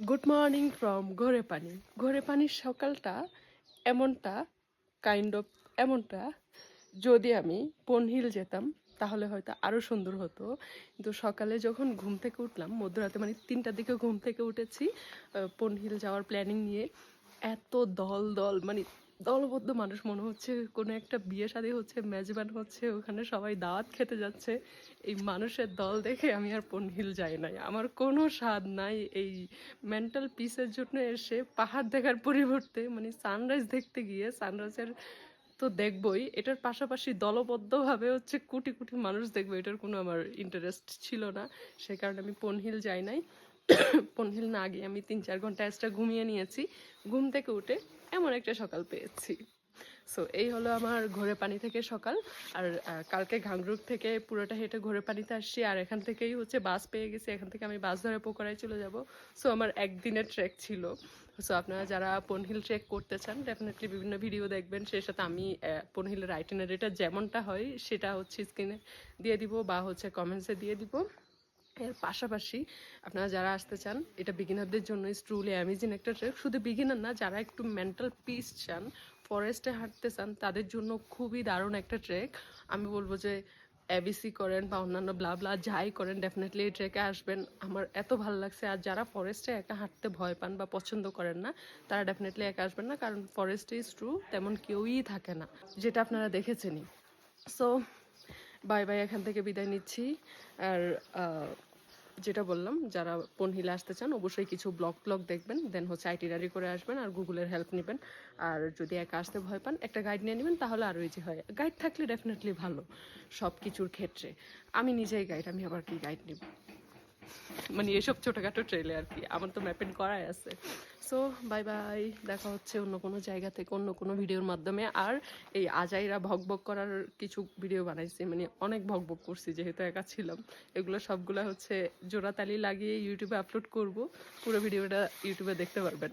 Good morning from Ghorepani. ঘোরেপানির সকালটা এমনটা এমনটা যদি আমি পনহিল যেতাম তাহলে হয়তো আরও সুন্দর হতো। কিন্তু সকালে যখন ঘুম থেকে উঠলাম, মধ্যরাতে মানে 3টার দিকে ঘুম থেকে উঠেছি পনহিল যাওয়ার প্ল্যানিং নিয়ে, এত দল দল মানে দলবদ্ধ মানুষ, মনে হচ্ছে কোনো একটা বিয়ে শাদী হচ্ছে, মেজবান হচ্ছে, ওখানে সবাই দাওয়াত খেতে যাচ্ছে। এই মানুষের দল দেখে আমি আর পনহিল যাই নাই। আমার কোনো স্বাদ নাই এই মেন্টাল পিসের জন্য এসে পাহাড় দেখার পরিবর্তে মানে সানরাইজ দেখতে গিয়ে, সানরাইজের তো দেখবই, এটার পাশাপাশি দলবদ্ধভাবে হচ্ছে কোটি কোটি মানুষ দেখবো, এটার কোনো আমার ইন্টারেস্ট ছিল না। সে কারণে আমি পনহিল যাই নাই। পনহিল না গিয়ে আমি 3-4 ঘন্টা এক্সট্রা ঘুমিয়ে নিয়েছি। ঘুম থেকে উঠে এমন একটা সকাল পেয়েছি। সো এই হলো আমার ঘোরেপানি থেকে সকাল। আর কালকে ঘাংরুক থেকে পুরোটা হেঁটে ঘোরেপানিতে আসছি, আর এখান থেকেই হচ্ছে বাস পেয়ে গেছি। এখান থেকে আমি বাস ধরে পোখরায় চলে যাব। সো আমার একদিনের ট্রেক ছিল। সো আপনারা যারা পনহিল ট্রেক করতে চান ডেফিনেটলি বিভিন্ন ভিডিও দেখবেন। সেই সাথে আমি পনহিলের আইটিনারিটা যেমনটা হয় সেটা হচ্ছে স্ক্রিনে দিয়ে দিব বা হচ্ছে কমেন্টসে দিয়ে দিব। এর পাশাপাশি আপনারা যারা আসতে চান, এটা বিগিনারদের জন্য ট্রুলি অ্যামেজিং একটা ট্রেক। শুধু বিগিনার না, যারা একটু মেন্টাল পিস চান, ফরেস্টে হাঁটতে চান, তাদের জন্য খুবই দারুণ একটা ট্রেক। আমি বলবো যে এবিসি করেন বা অন্যান্য ব্লা ব্লা যাই করেন, ডেফিনেটলি এই ট্রেকে আসবেন। আমার এত ভালো লাগছে। আর যারা ফরেস্টে একা হাঁটতে ভয় পান বা পছন্দ করেন না, তারা ডেফিনেটলি একা আসবেন না, কারণ ফরেস্ট ইজ ট্রু তেমন কেউই থাকে না, যেটা আপনারা দেখেছেনই। সো বাই বাই, এখান থেকে বিদায় নিচ্ছি। আর যেটা বললাম, যারা পনহিলে আসতে চান অবশ্যই কিছু ব্লগ দেখবেন, দেন হচ্ছে আইটিনারি করে আসবেন আর গুগলের হেল্প নেবেন। আর যদি একা আসতে ভয় পান, একটা গাইড নিয়ে নেবেন, তাহলে আরও ইজি হয়। গাইড থাকলে ডেফিনেটলি ভালো সব কিছুর ক্ষেত্রে। আমি নিজেই গাইড, আমি আবার কি গাইড নেব, মানে এসব ছোটোখাটো ট্রেলে আর কি, আমার তো ম্যাপিং করাই আছে। সো বাই বাই, দেখা হচ্ছে অন্য কোনো জায়গা থেকে অন্য কোনো ভিডিওর মাধ্যমে। আর এই আজাইরা ভকভক করার কিছু ভিডিও বানাইছি, মানে অনেক ভকভক করছি যেহেতু একা ছিলাম। এগুলো সবগুলো হচ্ছে জোড়াতালি লাগিয়ে ইউটিউবে আপলোড করব। পুরো ভিডিওটা ইউটিউবে দেখতে পারবেন।